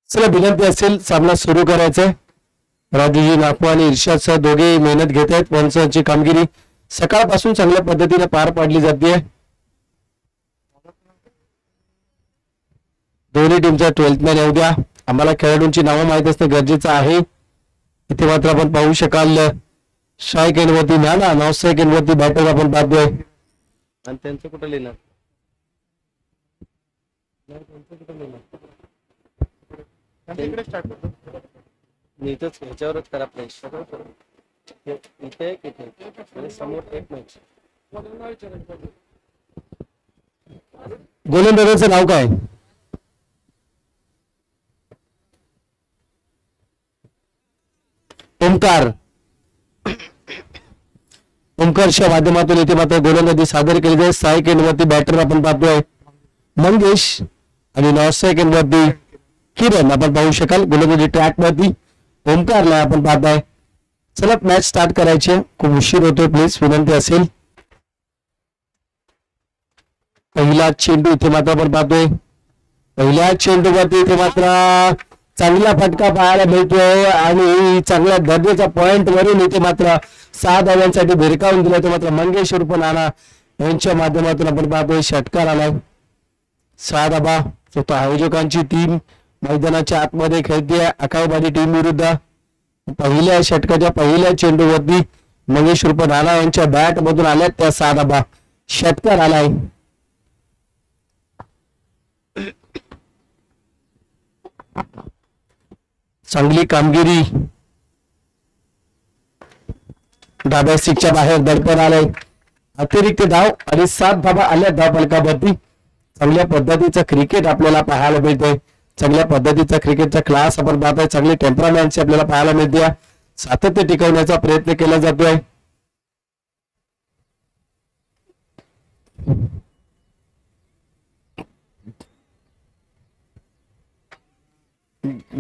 चला विनंती असेल सामना सुरू करायचा आहे. राजूजी नागपूर आणि इर्षाद सह दोघे मेहनत घेत आहेत. पंचांची कामगिरी सकाळपासून चांगल्या पद्धतीने पार पाडली जाते. दोन्ही टीमचा 12th मॅन येऊ द्या. आम्हाला खेळाडूंची नावं माहित असणे गरजेचं आहे. इथे मात्र आपण पाहू शकाल स्ट्राईक एंडवरती नाना, नॉन स्ट्राईक एंडवरती बॅटर आपण पाहतोय. आणि त्यांचं कुठं लिहिणार इथंच ह्याच्यावरच करा प्लेस इथे किथे समोर एक मॅच. गोलंदाजाचं नाव काय? ओमकार. ओमकारच्या माध्यमातून इथे मात्र गोलंदाजी सादर केली जाईल. स्ट्राईक एंडवरती बॅटर आपण पाहतोय मंगेश आणि नॉन स्ट्राईक एंडवरती किरण आपण पाहू शकाल. गोलंदाजी ट्रॅक वरती ओमकारला आपण पाहताय. चला मॅच स्टार्ट करायची. खूप उशीर होतोय, प्लीज विनंती असेल. पहिला चेंडू इथे मात्र आपण पाहतोय. पहिल्या चेंडूवरती इथे मात्र चांगला फटका पाहायला मिळतोय आणि चांगल्या दर्जाच्या पॉइंट वरून इथे मात्र 6 धावांसाठी भिरकावून दिला. तो मात्र मंगेश उर्फ नाना यांच्या माध्यमातून आपण पाहतोय षटकार आलाय. 6 धावा. स्वतः आयोजकांची टीम मैदानाच्या आतमध्ये खेळते अकाईबाडी टीम विरुद्ध. पहिल्या षटकाच्या पहिल्या चेंडूवरती मंगेश उर्फ नाना यांच्या बॅट मधून आल्या त्या 6 धावा. षटकार आलाय. चांगली कामगिरी. डाव्या सिक्सच्या बाहेर दडपण आलंय. अतिरिक्त धाव आणि 7 धावा आल्या धाव फलकावरती. चांगल्या पद्धतीचं क्रिकेट आपल्याला पाहायला मिळतंय. चांगल्या पद्धतीचा क्रिकेटचा क्लास आपण पाहतोय. चांगली टेम्परामेंटची आपल्याला पाहायला मिळते. सातत्य टिकवण्याचा प्रयत्न केला जातोय.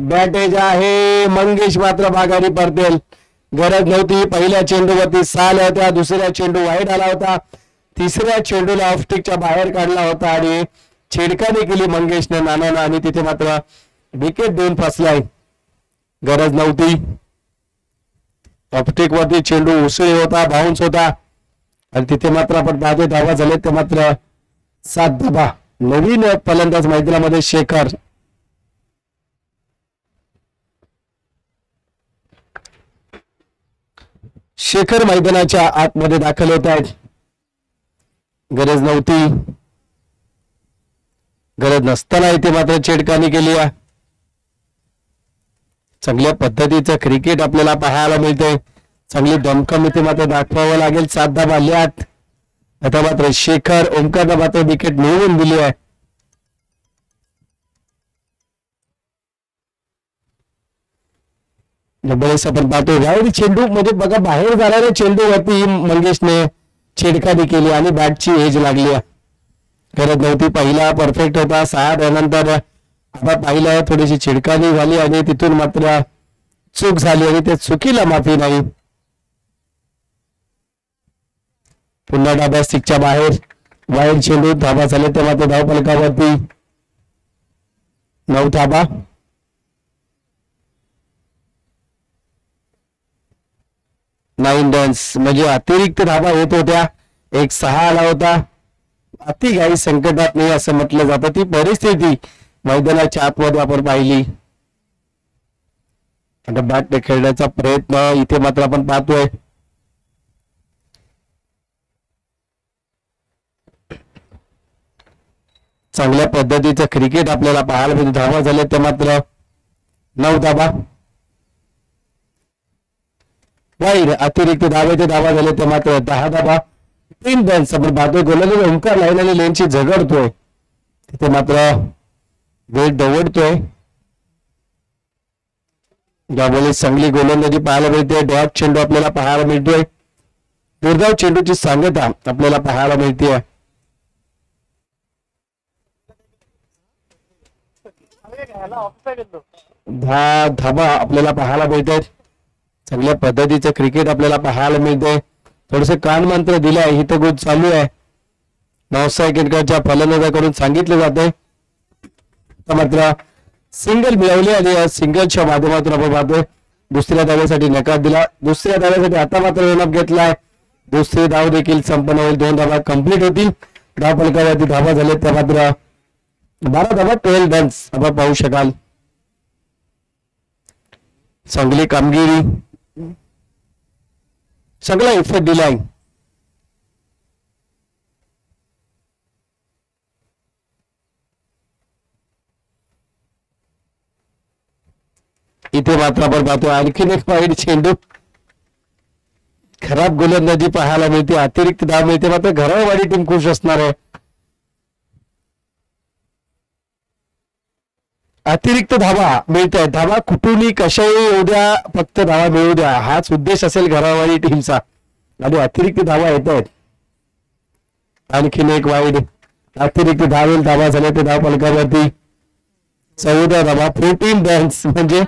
बॅटेज आहे. मंगेश मात्र माघारी परतेल. गरज नव्हती. पहिल्या चेंडूवरती 6 होत्या. दुसऱ्या चेंडू वाईट आला होता. तिसऱ्या चेंडूला ऑफस्टिकच्या बाहेर काढला होता आणि छेडखानी केली मंगेशने नानानं आणि तिथे मात्र विकेट देऊन फसलाय. गरज नव्हती. ऑफस्टिक वरती चेंडू उसळी होता, बाउन्स होता आणि तिथे मात्र आपण पाहतोय धावा झाले ते मात्र 7 धावा. नवीन फलंदाज मैदानामध्ये शेखर. शेखर मैदानाच्या आतमध्ये दाखल होत आहेत. गरज नव्हती. गरज नसताना इथे मात्र छेडखानी केली आहे. चांगल्या पद्धतीचं क्रिकेट आपल्याला पाहायला मिळतंय. चांगली दमखम इथे मात्र दाखवावं लागेल. 7 धावा आल्यात. आता मात्र शेखर ओमकारला मात्र विकेट मिळवून दिली आहे. आपण पाहतोय वाईड चेंडू म्हणजे बघा बाहेर जाणाऱ्या चेंडूवरती मंगेशने छेडखानी केली आणि बॅटची एज लागली. गरज नव्हती. पहिला परफेक्ट होता. 6 धावांनंतर आपण पाहिलं थोडीशी छेडखानी झाली आणि तिथून मात्र चूक झाली आणि त्या चुकीला माफी नाही. पुन्हा डाब्या स्टिकच्या बाहेर वाईड चेंडू. धाबा झाले ते मात्र धाव फलकावरती 9 धाबा. नाईन रन्स म्हणजे अतिरिक्त धाबा येत होत्या. एक 6 आला होता. अति घाई संकटात नाही असं म्हटलं जातं. ती परिस्थिती मैदानाच्या आतमध्ये आपण पाहिली. आता बॅट खेळण्याचा प्रयत्न इथे मात्र आपण पाहतोय. चांगल्या पद्धतीचं क्रिकेट आपल्याला पाहायला मिळते. धावा झाले ते मात्र 9 धाबा. वाईड अतिरिक्त धावेचे धावा झाले ते मात्र 10 धाबा. 3 रन्स आपण पाहतोय. गोलंदाज ओमकार लाईन आणि लेनची झगडतोय. तिथे मात्र वेळ दवडतोय. त्यामुळे चांगली गोलंदाजी पाहायला मिळते. डॉट चेंडू आपल्याला पाहायला मिळतोय. दुर्गाव चेंडूची सांगता आपल्याला पाहायला मिळते. 10 धाबा आपल्याला पाहायला मिळतात. चांगल्या पद्धतीचं क्रिकेट आपल्याला पाहायला मिळतंय. थोडस कान मंत्र दिलाय. हितगुज चालू आहे. नवसाई क्रिकेटच्या फलंदाजाकडून सांगितलं जातंय. मात्र सिंगल मिळवली आणि या सिंगलच्या माध्यमातून आपण पाहतोय दुसऱ्या धावेसाठी नकार दिला. दुसऱ्या धावेसाठी आता मात्र रनअप घेतलाय. दुसरी धाव देखील संपन्न होईल. 2 धावा कंप्लीट होतील. धाव फलकावरती धावा झाले त्या मात्र 12 धावा 12 रन्स आपण पाहू शकाल. चांगली कामगिरी, सगळा इफेक्ट दिलाय. इथे मात्र आपण पाहतो आणखीन एक वाईट चेंडू. खराब गोलंदाजी पाहायला मिळते. अतिरिक्त धाव मिळते. मात्र घरावाडी टीम खुश असणार आहे. अतिरिक्त धावा मिळत आहेत. धावा कुठूनही कशाही येऊ द्या, फक्त धावा मिळू द्या हाच उद्देश असेल घरावाडी टीमचा. आणि अतिरिक्त धावा येत आहेत. आणखीन एक वाईड अतिरिक्त धावेल धावा झाल्या ते धाव फलकावरती 14 धावा 14 रन्स. म्हणजे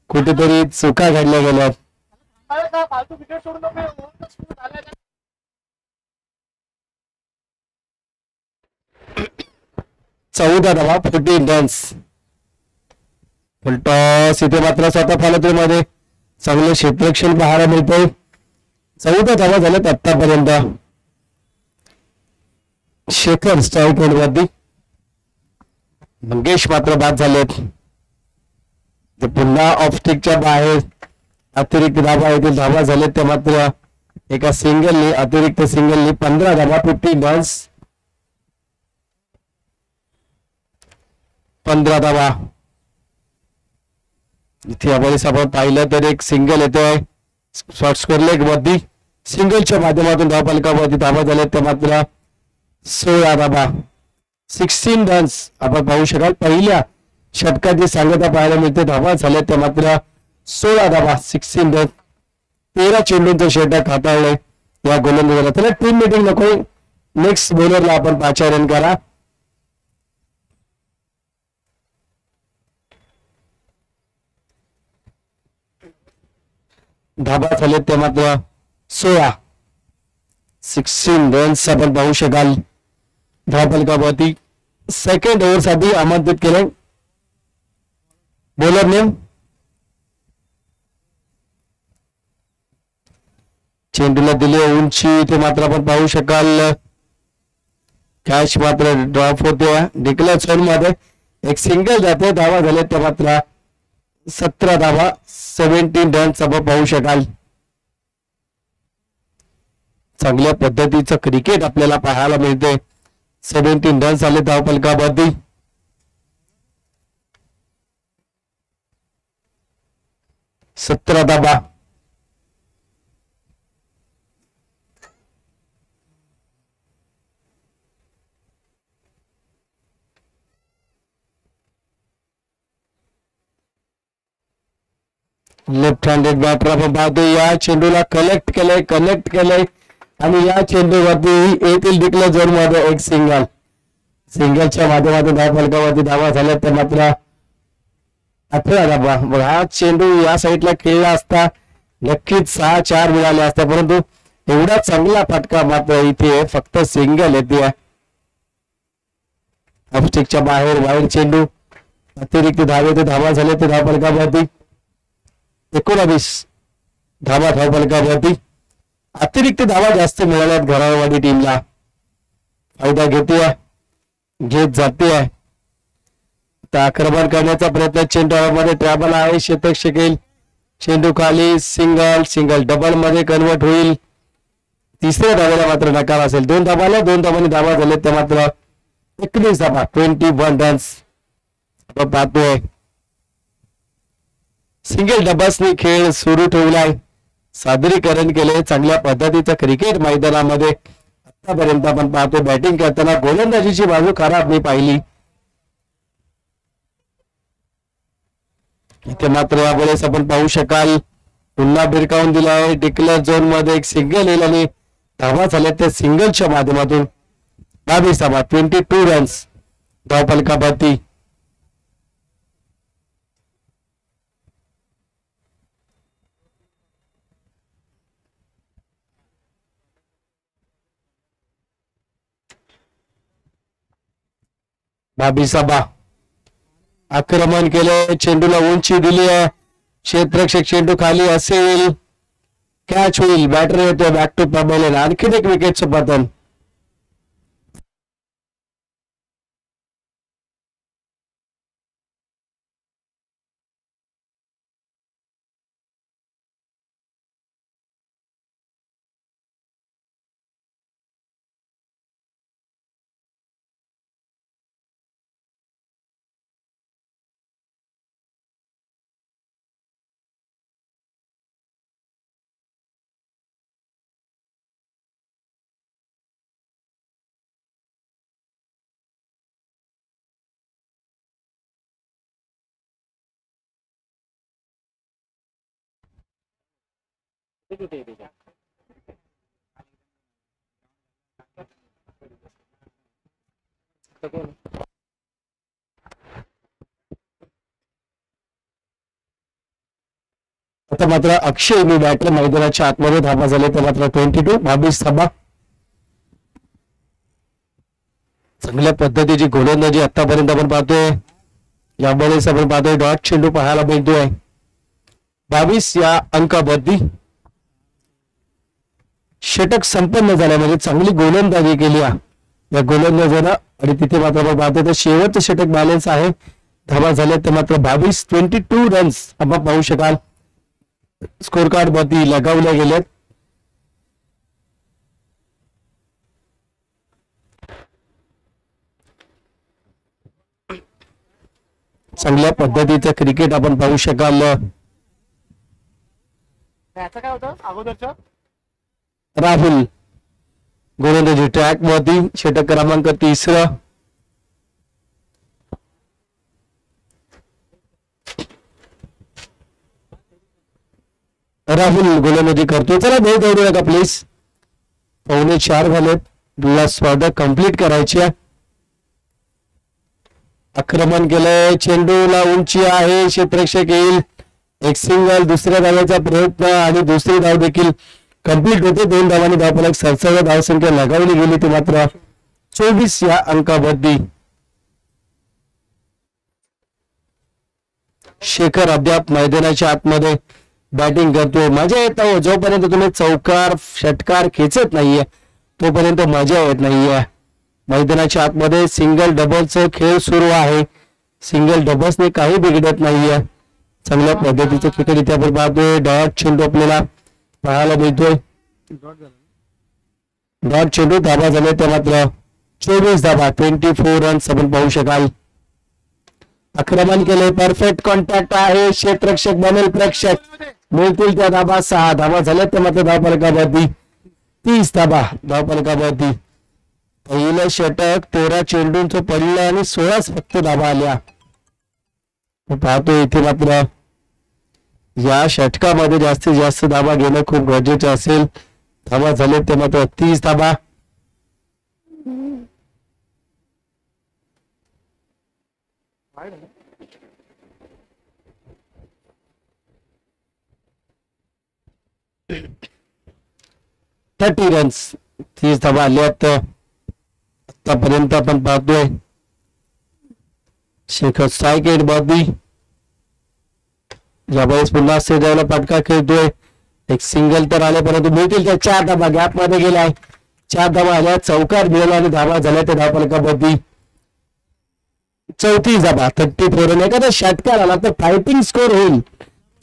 कुठेतरी चुका घडल्या गेल्या. 14 धावा 14 रन्स. फुलटॉस इथे मात्र स्वतः फलकामध्ये चांगलं क्षेत्ररक्षण पाहायला मिळतंय. 14 धावा झाल्यात आतापर्यंत. शेखर स्ट्राईक वरती. मंगेश मात्र बाद झालेत. ते पुन्हा ऑफस्टिकच्या बाहेर. अतिरिक्त धावा येथील धावा झालेत त्या मात्र एका सिंगलनी अतिरिक्त सिंगलनी 15 धावा 15 रन्स. 15 धावा. इथे आपण पाहिलं तर एक सिंगल येतोय शॉर्ट स्कोर लेग वरती. सिंगलच्या माध्यमातून धाव फलकावरती धावा झाल्यात त्या मात्र 16 धावा 16 रन्स आपण पाहू शकाल. पहिल्या षटकाची सांगता पाहायला मिळते. धावा झाल्या त्या मात्र 16 धावा 16 रन. 13 चेंडूंचं षटक हाताळलंय या गोलंदाजाला. त्याला टीम मीटिंग नको. नेक्स्ट बॉलरला आपण 5 रन करा. धाबा झाले ते मात्र 16 रन्स आपण पाहू शकाल. धाव फलकावरती सेकंड ओव्हर साठी आमंत्रित केले. बॉलर नेम चेंडूला दिली उंची. इथे मात्र आपण पाहू शकाल कॅच मात्र ड्रॉप होते. डिक्लेअर झोन मध्ये एक सिंगल जाते. धावा झाले त्या मात्र 17 धावा 17 रन्स आपण पाहू शकाल. चांगल्या पद्धतीचं क्रिकेट आपल्याला पाहायला मिळते. 17 रन्स आले धाव फलकावरती. सतरा धावा. लेफ्ट हँडेड बॅटर आपण पाहतो. या चेंडूला कनेक्ट केलंय आणि या चेंडूवरती येथील डिक्लेअर झोन मध्ये एक सिंगलच्या माध्यमातून धाव फलकावरती धावा झाल्या तर मात्र 18 धावा. हा चेंडू या साईडला खेळला असता नक्कीच 6-4 मिळाले असता. परंतु एवढा चांगला फटका मात्र इथे फक्त सिंगल येते. ऑफस्टिकच्या बाहेर वाईड चेंडू. अतिरिक्त धावे ते धावा झाले ते धाव फलकावरती 19 धावा धाव फलकावरती. अतिरिक्त धावा जास्त मिळाल्यात घरावाडी टीमला. फायदा घेत जाते. आक्रमण करण्याचा प्रयत्न चेंडूमध्ये ट्रॅबल आहे. शतक शिकेल. चेंडू खाली सिंगल डबल मध्ये कन्वर्ट होईल. तिसऱ्या धावाला मात्र नकार असेल. 2 धावांनी धावा झाले ते मात्र 19 धावा 21 रन्स आपण पाहतोय. सिंगल डबल्सनी खेळ सुरू ठेवलाय. सादरीकरण केले चांगल्या पद्धतीचं क्रिकेट मैदानामध्ये. आतापर्यंत आपण पाहतो बॅटिंग करताना गोलंदाजीची बाजू खराब नाही पाहिली. इथे मात्र यावेळेस आपण पाहू शकाल पुन्हा भिरकावून दिला आहे. डिक्लेअर झोन मध्ये एक सिंगल येईल आणि धावा झाल्या त्या सिंगलच्या माध्यमातून 22 धावा 22 रन्स धाव फलकावरती. धावा आक्रमण केले, चेंडूला उंची दिली आहे, क्षेत्ररक्षक चेंडू खाली असेल, कॅच होईल, बॅटर येतोय बॅक टू पबेलन, आणखीन एक विकेटचं पतन. आता मात्र अक्षय मी बॅटर मैदानाच्या आतमध्ये धाबा झाले तर मात्र 22 22 धाबा. चांगल्या पद्धतीची गोलंदाजी आतापर्यंत आपण पाहतोय. यावेळेस आपण पाहतोय डॉट चेंडू पाहायला मिळतोय. 22 या अंकावरती षटक संपन्न झाल्या म्हणजे चांगली गोलंदाजी केली या गोलंदाजानं. आणि तिथे मात्र आपण पाहतोय तर शेवटचं षटक बॅलन्स आहे. धावा झाल्या तर मात्र 22 रन्स आपण पाहू शकाल स्कोर कार्ड वरती लगावल्या गेल्यात. चांगल्या पद्धतीचं क्रिकेट आपण पाहू शकाल. काय होतं अगोदरचं राहुल गोलंदाजी ट्रॅक वरती षटक क्रमांक 3. राहुल गोलंदाजी करतोय. चला भेट दौडू नका प्लीज. 3:45 झालेत. तुला स्पर्धा कंप्लीट करायची आहे. आक्रमण केलंय, चेंडूला उंची आहे, क्षेत्ररक्षक येईल, एक सिंगल, दुसऱ्या धावाचा प्रयत्न आणि दुसरी धाव देखील कंप्लीट होते. 2 धावांनी धावफलक सरसकट धावसंख्या लगावली गेली ती मात्र 24 या अंकावरती. शेखर अद्याप मैदानाच्या आतमध्ये बॅटिंग करतोय. मजा येत नाही जोपर्यंत तुम्ही चौकार षटकार खेचत नाहीये तोपर्यंत मजा येत नाहीये. मैदानाच्या आतमध्ये सिंगल डबलचा खेळ सुरू आहे. सिंगल डबल्सने काही बिघडत नाहीये. चांगल्या पद्धतीचं क्रिकेट इथे आपण पाहतोय. डॉट चेंडू आपल्याला पाहायला मिळतोय. डॉट चेंडू धाबा झाले तर मात्र 24 धाबा 24 रन्स आपण पाहू शकाल. आक्रमण केले, परफेक्ट कॉन्टॅक्ट आहे, क्षेत्ररक्षक बनेल प्रेक्षक, मिळतील त्या धाबा. 6 धाबा झाल्या तर मात्र धावफलकावरती 30 धाबा धावफलकावरती. पहिलं षटक 13 चेंडूंचं पडलं आणि 16 फक्त धाबा आल्या. पाहतो इथे मात्र या षटकामध्ये जास्तीत जास्त धाबा घेणं खूप गरजेचं असेल. धाबा झाले ते मात्र 30 धाबा. थर्टी रन्स 30 धाबा आल्यात. आतापर्यंत आपण पाहतोय शेखर सायकेट बॉबी यावेळेस पुन्हा सेजायला फटका खेळतोय. एक सिंगल तर आले परंतु मिळतील त्या 4 धाबा गॅप मध्ये गेलाय. 4 धाबा आल्या, चौकार दिला आणि धाबा झाल्या त्या धावफलकावरती 34 धाबा 34. एखादा षटकार आला तर फायटिंग स्कोर होईल.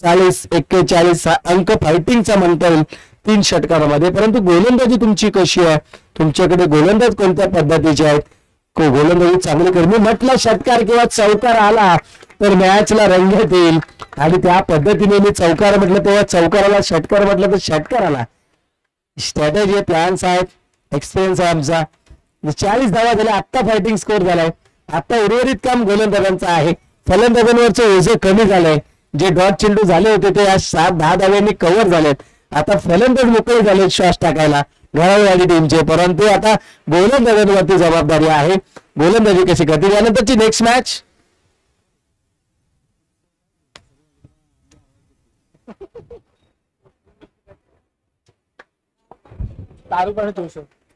40-41 अंक फायटिंगचा म्हणता येईल 3 षटकारामध्ये. परंतु गोलंदाजी तुमची कशी आहे, तुमच्याकडे गोलंदाज कोणत्या पद्धतीचे आहेत, गोलंदाजी चांगली करून मी म्हटलं षटकार किंवा चौकार आला तर मॅचला रंगत येईल. आणि त्या पद्धतीने मी चौकार म्हटलं तेव्हा चौकाराला, षटकार म्हटलं तर षटकाराला. स्ट्रॅटेजी प्लॅन्स आहेत, एक्सपिरियन्स आहे आमचा. 40 धावा झाल्या, आत्ता फायटिंग स्कोर झालाय. आता उर्वरित काम गोलंदाजांचं आहे. फलंदाजांवरचं ओझं कमी झालंय. जे डॉट चेंडू झाले होते ते आज 7-10 धाव्यांनी कव्हर झालेत. आता फलंदाज मोकळे झाले श्वास टाकायला घरावाली टीमचे. परंतु आता गोलंदाजांवरती जबाबदारी आहे. गोलंदाजी कशी करते यानंतरची नेक्स्ट मॅच.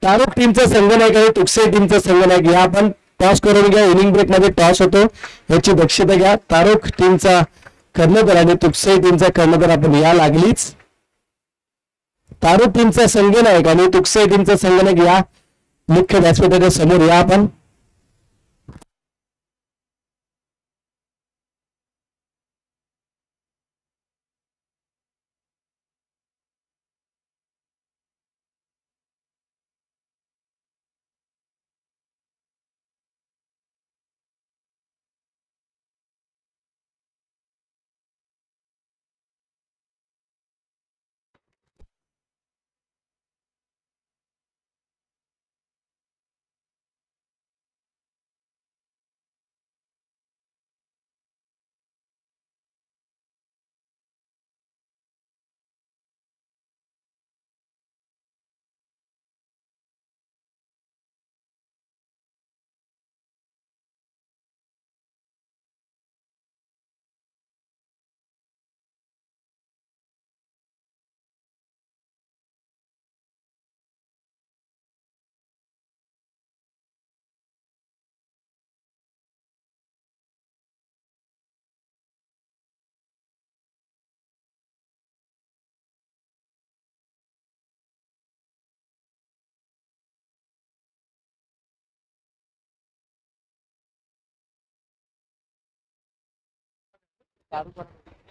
तारुक टीमचा संघ नाही काही तुकसे टीमचा संघ नाही. या आपण टॉस करून घ्या. इनिंग ब्रेक मध्ये टॉस होतो याची दक्षता घ्या. तारुख टीमचा कर्णधार आणि तुकसाई टीमचा कर्णधार आपण या लागलीच. तारुख टीमचा संगणक आणि तुकसाई टीमचा संगणक या मुख्य व्यासपीठाच्या समोर या आपण.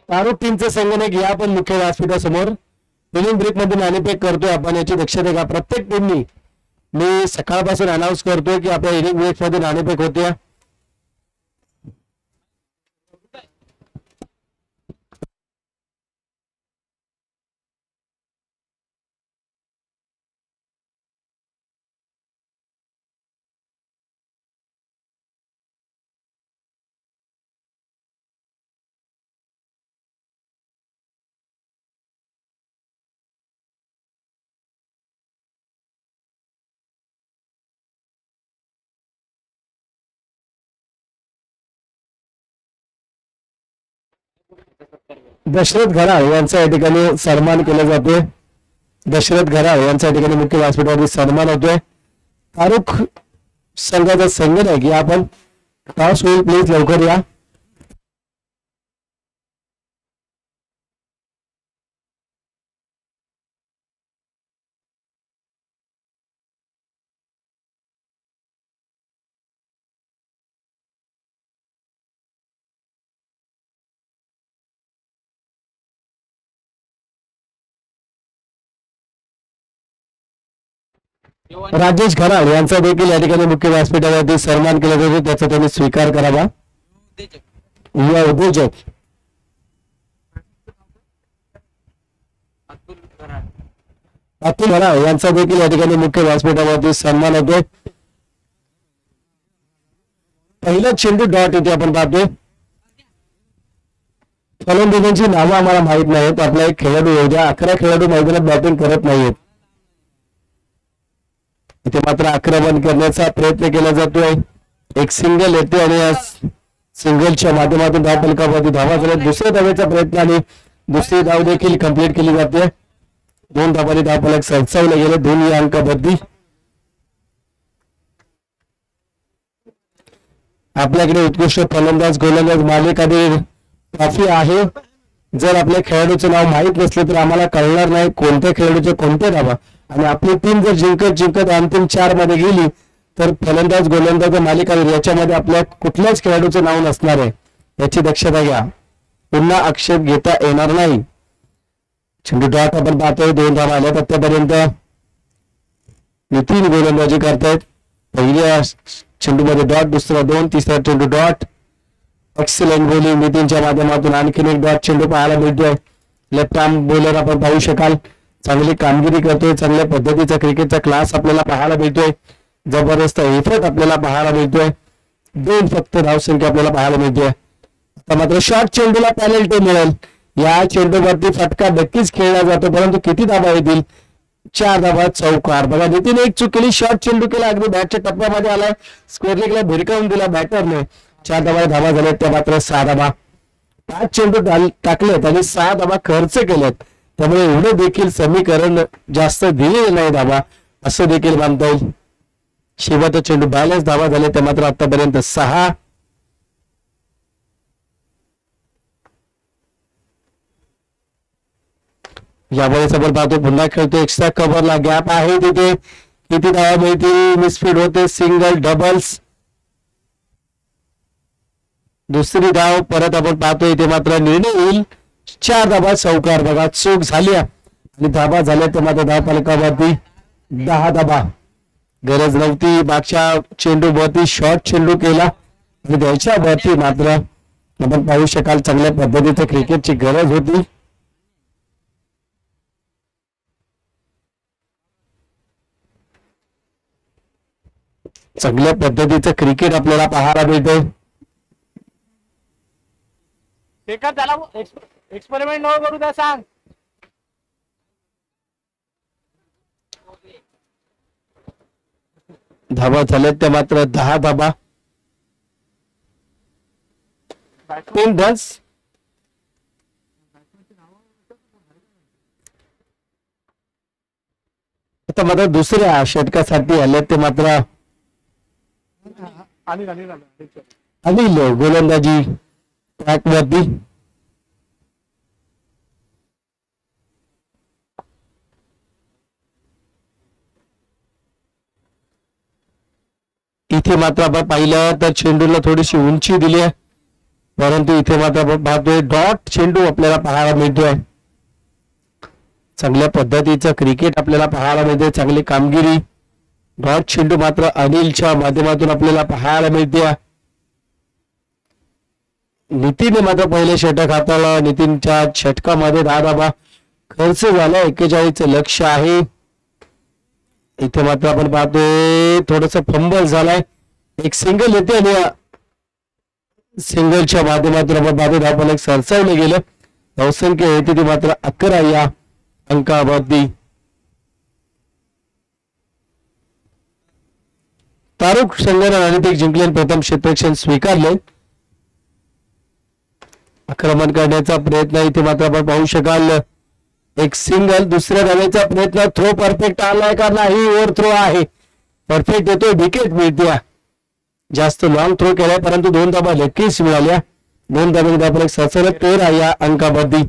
तारुख टीमचं संगणक या पण मुख्य व्यासपीठासमोर. इनिंग ब्रेक मध्ये नाणेफेक करतोय आपण याची दक्षता घ्या. प्रत्येक टीमनी मी सकाळपासून अनाऊन्स करतोय की आपल्या इनिंग ब्रेक मध्ये नाणेफेक होते. दशरथ घराळ यांचा या ठिकाणी सन्मान केला जातोय. दशरथ घराळ यांचा या ठिकाणी मुख्य व्यासपीठावरती सन्मान होतोय. तारुख संघाचा संगणक या आपण. टॉस होईल प्लीज लवकर या. राजेश घराळ यांचा देखील या ठिकाणी मुख्य व्यासपीठावरती सन्मान केला जातो. त्याचा त्यांनी स्वीकार करावा. युवा उद्योजक अतुल घराळ यांचा देखील या ठिकाणी मुख्य व्यासपीठावरती सन्मान होतो. पहिला चेंडू डॉट इथे आपण पाहतोय. फलंदाजांची नावं आम्हाला माहित नाहीत. आपला एक खेळाडू येऊ द्या. 11 खेळाडू मैदानात बॅटिंग करत नाहीत. इथे मात्र आक्रमण करण्याचा प्रयत्न केला जातोय. एक सिंगल येते आणि या सिंगलच्या माध्यमातून धाव फलकावरती धावा झाल्या. दुसऱ्या धावेचा प्रयत्न आणि दुसरी धाव देखील कंप्लीट केली जाते. 2 धावांनी धाव फलक सरसावले गेले. दोन्ही अंकावरती आपल्याकडे उत्कृष्ट फलंदाज गोलंदाज मालिकाने ट्रॉफी आहे. जर आपल्या खेळाडूचं नाव माहीत नसलं तर आम्हाला कळणार नाही कोणत्या खेळाडूचे कोणते धावा. आणि आपली टीम जर जिंकत अंतिम 4 मध्ये गेली तर फलंदाज गोलंदाज मालिकावीर याच्यामध्ये आपल्या कुठल्याच खेळाडूचं नाव नसणार आहे याची दक्षता घ्या. पुन्हा आक्षेप घेता येणार नाही. चेंडू डॉट आपण पाहतोय. 2 धावा आल्यात आतापर्यंत. नितीन गोलंदाजी करतायत. पहिल्या चेंडूमध्ये डॉट, दुसरा 2, तिसरा चेंडू डॉट. एक्सलेंट बॉलिंग नितीनच्या माध्यमातून आणखीन एक डॉट चेंडू पाहायला मिळतोय. लेफ्ट आर्म बॉलर आपण पाहू शकाल. चांगली कामगिरी करतोय. चांगल्या पद्धतीचा क्रिकेटचा क्लास आपल्याला पाहायला मिळतोय. जबरदस्त एफर्ट आपल्याला पाहायला मिळतोय. 2 फक्त धावसंख्या आपल्याला पाहायला मिळतोय. आता मात्र शॉर्ट चेंडूला पेनल्टी मिळेल. या चेंडूवरती फटका नक्कीच खेळला जातो परंतु किती धावा येतील? 4 धावा चौकार. बघा नितीन एक चूक केली. शॉर्ट चेंडू केला. अगदी बॅटच्या टप्प्यामध्ये आलाय. स्क्वेअर लेगला भिरकावून दिला बॅटरने. 4 धावा झाल्या. त्या मात्र 6 धावा. 5 चेंडू टाकलेत आणि 6 धावा खर्च केलेत. त्यामुळे एवढं देखील समीकरण जास्त दिलेलं नाही धावा असं देखील मानता येईल. शेवटचा चेंडू बॅलन्स धावा झाले ते मात्र आतापर्यंत 6. यावेळेस आपण पाहतो पुन्हा खेळतो एक्स्ट्रा कव्हरला गॅप आहे तिथे किती धावा मिळतील मिसफीड होते सिंगल डबल्स दुसरी धाव परत आपण पाहतो इथे मात्र निर्णय येईल 4 धावा चौकार बघा चूक झाली आणि धावा झाल्या तर मात्र धाव फलकावरती 10 धावा गरज नव्हती मागच्या चेंडू वरती शॉर्ट चेंडू केला आणि त्याच्यावरती मात्र आपण पाहू शकाल चांगल्या पद्धतीचं क्रिकेटची गरज होती चांगल्या पद्धतीचं क्रिकेट आपल्याला पाहायला मिळतंय शेखर त्याला एक्सपेरिमेंट नको करू द्या सांग. धावा झाल्यात त्या मात्र 10 धावा 3 रन्स आता मात्र दुसऱ्या षटकासाठी आले ते मात्र अनिल गोलंदाजी ट्रॅक वरती इथे मात्र आपण पाहिलं तर चेंडूला थोडीशी उंची दिली आहे परंतु इथे मात्र आपण पाहतोय डॉट चेंडू आपल्याला पाहायला मिळतोय चांगल्या पद्धतीचं क्रिकेट आपल्याला पाहायला मिळते चांगली कामगिरी डॉट चेंडू मात्र अनिलच्या माध्यमातून आपल्याला पाहायला मिळते नितीनने मात्र पहिले षटक हाताळला नितीनच्या षटकामध्ये 10 धावा खर्च झाला 41 लक्ष आहे इथे मात्र आपण पाहतोय थोडस फंबल झालाय एक सिंगल येते आणि सिंगलच्या माध्यमातून आपण पाहतो धावफलक सरसावले गेलं धावसंख्या येते ती मात्र 11 या अंकावरती तारुक संघाने रणनीतिक जिंकले प्रथम क्षेत्ररक्षण स्वीकारले आक्रमण करण्याचा प्रयत्न इथे मात्र आपण पाहू शकाल एक सिंगल दुसऱ्या धावेचा प्रयत्न थ्रो परफेक्ट आलाय का नाही ओव्हर थ्रो आहे परफेक्ट येतोय विकेट मिळते जास्त लॉंग थ्रो केलाय परंतु 2 धावा नक्कीच मिळाल्या 2 धाब्यामध्ये सरसरत 13 या अंकावरती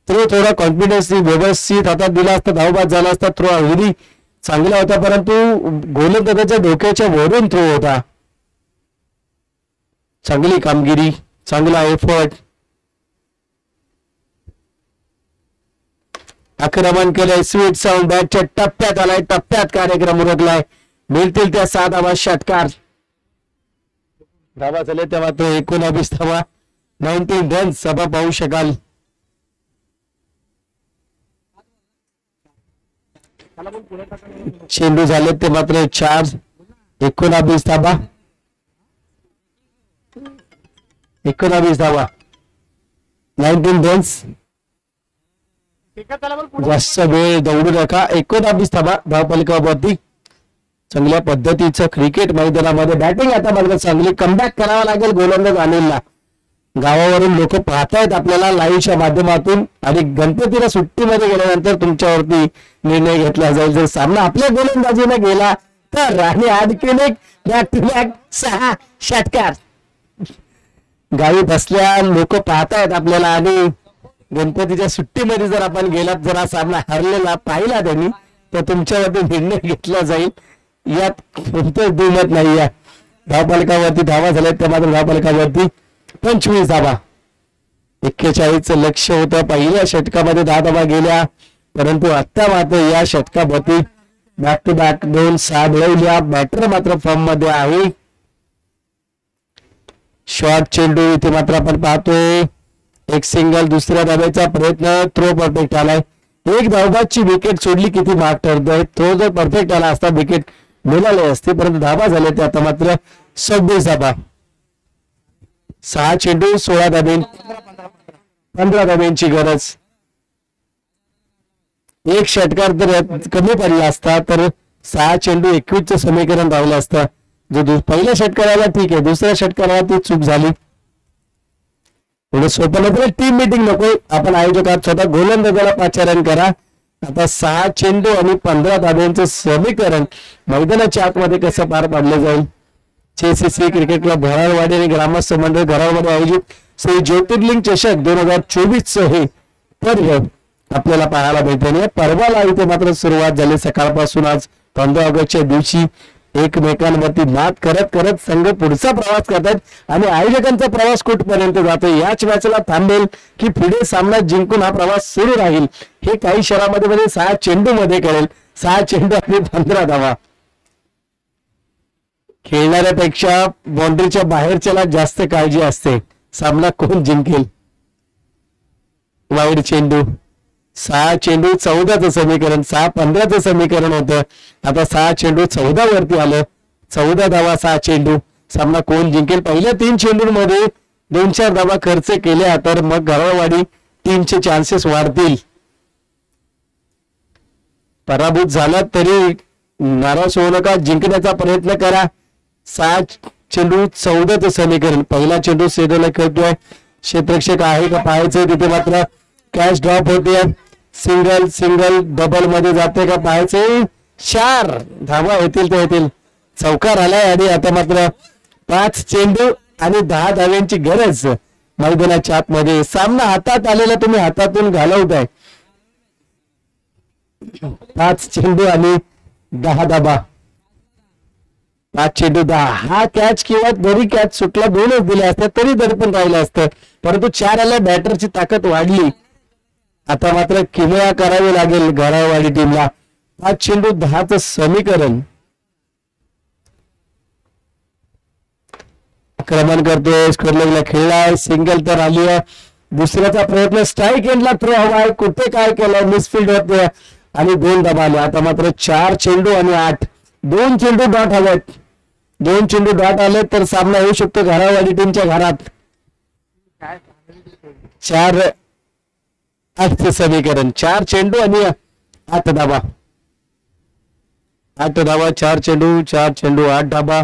थ्रो थोडा कॉन्फिडन्स व्यवस्थित हातात दिला असता धावबाद झाला असता थ्रो अगदी चांगला होता परंतु गोलंदाजाच्या डोक्याच्या वरून थ्रो होता चांगली कामगिरी चांगला एफर्ट आक्रमण केलंय स्वीट साऊंड बॅटच्या टप्प्यात आलाय टप्प्यात कार्यक्रम उरकलाय मिळतील त्या 7 धावा षटकार धावा झाले त्या मात्र 19 धावा 19 रन्स सभा पाहू शकाल चेंडू झाले ते मात्र 4 19 धावा 19 धावा 19 रन्स जास्त वेळ दौडू नका 19 धावा धावफलकावरती चांगल्या पद्धतीचं क्रिकेट मैदानामध्ये बॅटिंग आता मात्र चांगली कमबॅक करावा लागेल गोलंदाज अनिलला गावावरून लोक पाहतायत आपल्याला लाईव्हच्या माध्यमातून आणि गणपतीला सुट्टीमध्ये गेल्यानंतर तुमच्यावरती निर्णय घेतला जाईल जर सामना आपल्या गोलंदाजीने गेला तर राणी आणखीन एक बॅक टू बॅक 6 षटकार गावी बसल्या लोक पाहतायत आपल्याला आणि गणपतीच्या सुट्टीमध्ये जर आपण गेलात जर सामना हरलेला पाहिला त्यांनी तर तुमच्यावरती निर्णय घेतला जाईल यात कोणतंच दुमत नाही या धावफलकावरती धावा झाल्या त्या मात्र धावफलकावरती 25 धावा 41 लक्ष होतं पहिल्या षटकामध्ये 10 धावा गेल्या परंतु आता मात्र या षटकावरती बॅक टू बॅक 2 6 मिळवल्या बॅटर मात्र फॉर्म मध्ये आहे शॉर्ट चेंडू इथे मात्र आपण पाहतोय एक सिंगल दुसऱ्या धाब्याचा प्रयत्न थ्रो परफेक्ट आलाय एक धावबादची विकेट सोडली किती मार्क ठरतोय थ्रो जर परफेक्ट आला असता विकेट मिळाले असते परंतु धावा झाले ते आता मात्र 26 धावा 6 चेंडू 16 धाबे 15 धाब्यांची गरज एक षटकार जर कमी पडला असता तर 6 चेंडू 21 चं समीकरण राहिलं असतं जो पहिल्या षटकाराला ठीक आहे दुसऱ्या षटकाराला ती चूक झाली थोडं सोपं नव्हतं टीम मीटिंग नको आपण आयोजकात स्वतः गोलंदाजाला पाचारण करा आता 6 चेंडू आणि 15 धाब्यांचं समीकरण मैदानाच्या आतमध्ये कसं पार पाडलं जाईल. JCC क्रिकेट क्लब घराळवाडी आणि ग्रामस्थ मंडळ घराळवाडी आयोजित श्री ज्योतिर्लिंग चषक 2024 हे पर्व आपल्याला पाहायला मिळते. आणि या पर्वाला इथे मात्र सुरुवात झाली सकाळपासून. आज 15 ऑगस्टच्या दिवशी एकमेकांवरती मात करत करत संघ पुढचा प्रवास करतात आणि आयोजकांचा प्रवास कुठपर्यंत जातो, याच मॅचला थांबेल की पुढे सामना जिंकून हा प्रवास सुरू राहील, हे काही शहरामध्ये 6 चेंडू मध्ये कळेल. 6 चेंडू आणि 15 धावा. खेळणाऱ्यापेक्षा बाउंड्रीच्या बाहेरच्याला जास्त काळजी असते सामना कोण जिंकेल. वाईड चेंडू. 6 चेंडू 14चं समीकरण, 6-15चं समीकरण होतं. आता 6 चेंडू 14 वरती आलं. 14 धावा 6 चेंडू. सामना कोण जिंकेल. पहिल्या 3 चेंडूंमध्ये 2-4 धावा खर्च केल्या तर मग घराळवाडी टीमचे चान्सेस वाढतील. पराभूत झाला तरी नाराज होऊ नका, जिंकण्याचा प्रयत्न करा. 6 चेंडू 14चं समीकरण. पहिला चेंडू सेडोला खेळतोय, क्षेत्ररक्षक आहे का पाहायचं. तिथे मात्र कॅच ड्रॉप होते. सिंगल सिंगल डबल मध्ये जाते का पाहायचे. 4 धावा येतील ते येतील. चौकार आलाय आणि आता मात्र 5 चेंडू आणि 10 धाव्यांची गरज मैदानाच्या आतमध्ये. सामना हातात आलेला तुम्ही हातातून घालवताय. 5 चेंडू आणि 10 धाबा. 5 चेंडू 10. हा कॅच किंवा जरी कॅच सुटला 2च दिले असते तरी दडपण राहिलं असतं, परंतु 4 आल्या बॅटरची ताकद वाढली. आता मात्र किमया करावी लागेल घराळवाडी टीमला. 5 चेंडू 10चं समीकरण. आक्रमण करतोय, स्क्वेअरलेगला खेळलाय, सिंगल तर आली आहे. दुसऱ्याचा प्रयत्न स्ट्राईक एंडला थ्रो हवाय, कुठे काय केलं, मिसफिल्ड होते आणि 2 धाबा आले. आता मात्र 4 चेंडू आणि 8. 2 चेंडू डॉट हवेत. 2 चेंडू डॉट आले तर सामना येऊ शकतो घराळवाडी टीमच्या घरात. 4-8चं समीकरण. 4 चेंडू आणि 8 धाबा. 8 धाबा. 4 चेंडू 8 धाबा.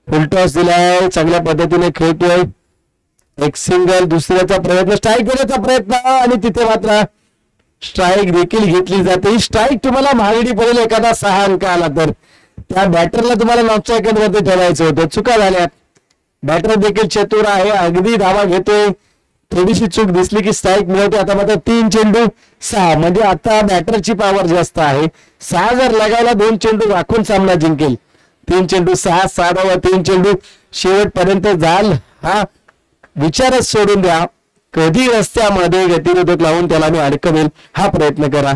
फुलटॉस दिलाय, चांगल्या पद्धतीने खेळतोय. एक सिंगल. दुसऱ्याचा प्रयत्न, स्ट्राईक घेण्याचा प्रयत्न आणि तिथे मात्र स्ट्राईक देखील घेतली जाते. स्ट्राईक तुम्हाला महागडी पडेल एखादा 6 अंक आला तर. त्या बॅटरला तुम्हाला नॉट सेकंड वरती ठेवायचं होतं. चुका झाल्या. बॅटर देखील चतुर आहे, अगदी धावा घेतोय. थोडीशी चूक दिसली की स्ट्राईक मिळवते. आता मात्र 3 चेंडू 6 म्हणजे आता बॅटरची पॉवर जास्त आहे. 6 जर लगावला 2 चेंडू राखून सामना जिंकेल. 3 चेंडू 6 धावा. 3 चेंडू शेवटपर्यंत जाल हा विचारच सोडून द्या. कधी रस्त्यामध्ये गतिरोधक लावून त्याला मी अडकवेल हा प्रयत्न करा.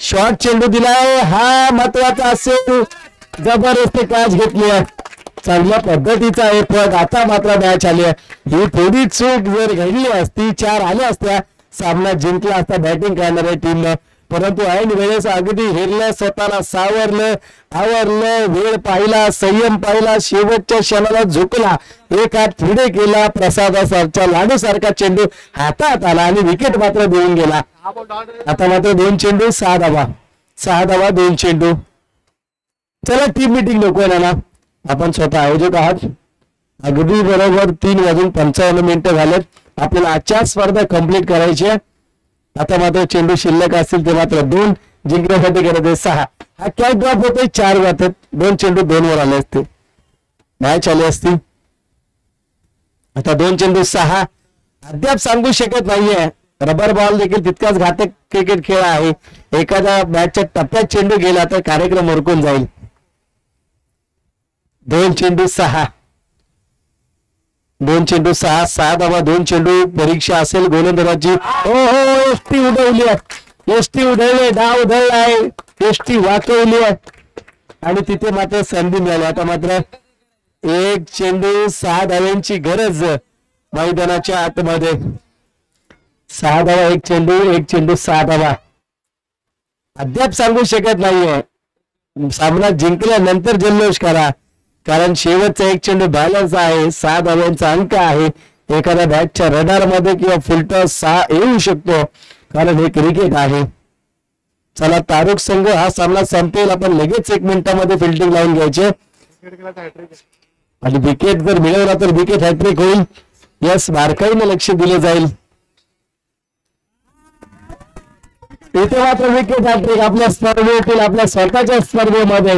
शॉर्ट चेंडू दिलाय, हा महत्वाचा असेल. जबरदस्त कॅच घेतली आहे, चांगल्या पद्धतीचा एफर्ट. आता मात्र मॅच आली आहे. ही थोडी चूक जर घडली असती, 4 आल्या असत्या, सामना जिंकला असता बॅटिंग करणाऱ्या टीमनं. परंतु ऐन वेळेस अगदी हेरलं, स्वतःला सावरलं, आवरलं, वेळ पाहिला, संयम पाहिला, शेवटच्या क्षणाला झुकला, एक हात पुढे केला, प्रसादासारख्या लाडूसारखा चेंडू हातात आला आणि विकेट मात्र देऊन गेला. आता मात्र 2 चेंडू 6 धावा. 6 धावा 2 चेंडू. चला टीम मीटिंग नको ना, आपण स्वतः आयोजक आहात. अगदी बरोबर 3:55 झालेत. आपल्याला आजच्या स्पर्धा कंप्लीट करायची आहे. आता मात्र चेंडू शिल्लक असतील ते मात्र 2 जिंकण्यासाठी गरज आहे 6. हा कॅच ड्रॉप होतोय, 4 जातात. 2 चेंडू 2 वर आले असते, मॅच आली असती. आता 2 चेंडू 6. अद्याप सांगू शकत नाहीये. रबर बॉल देखील तितकाच घातक क्रिकेट खेळ आहे. एखाद्या मॅचच्या टप्प्यात चेंडू गेला तर कार्यक्रम उरकून जाईल. 2 चेंडू 6. 2 चेंडू 6 धावा. 2 चेंडू. परीक्षा असेल गोलंदाजाची. हो एसटी उडवली आहे, एसटी उडवली, डाव उधळलाय, एसटी वाकवली आहे आणि तिथे मात्र संधी मिळाली. आता मात्र 1 चेंडू 6 धाव्यांची गरज मैदानाच्या आतमध्ये. 6 धावा. 1 चेंडू 6 धावा. अद्याप सांगू शकत नाहीये. सामना जिंकल्यानंतर जल्लोष करा, कारण शेवटचा 1 चेंडू बॅलन्स आहे. 6 धाव्यांचा अंक आहे. एखाद्या बॅटच्या रडार मध्ये किंवा फुलटॉस 6 येऊ शकतो, कारण हे क्रिकेट आहे. चला तारुक संघ हा सामना संपेल. आपण लगेच 1 मिनिटामध्ये फिल्डिंग लावून घ्यायचे आणि विकेट जर मिळवला तर विकेट हॅट्रिक होईल. यस, बारकाईने लक्ष दिले जाईल. इथे मात्र विकेट हॅट्रिक आपल्या स्पर्धेतील आपल्या स्वतःच्या स्पर्धेमध्ये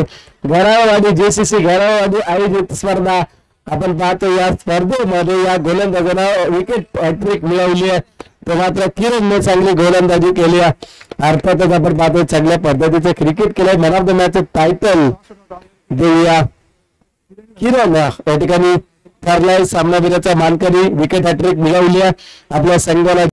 घरावाडी JCC घरावाडी आयोजित स्पर्धा आपण पाहतो. या स्पर्धेमध्ये या गोलंदाजांना विकेट हॅट्रिक मिळवली आहे. तो मात्र किरणने चांगली गोलंदाजी केली आहे. अर्थातच आपण पाहतो चांगल्या पद्धतीचे क्रिकेट केलंय. Man of the match title देऊया किरण या ठिकाणी ठरलाय. सामनावीराचा मानकरी विकेट हॅट्रिक मिळवली आहे आपल्या संघाला.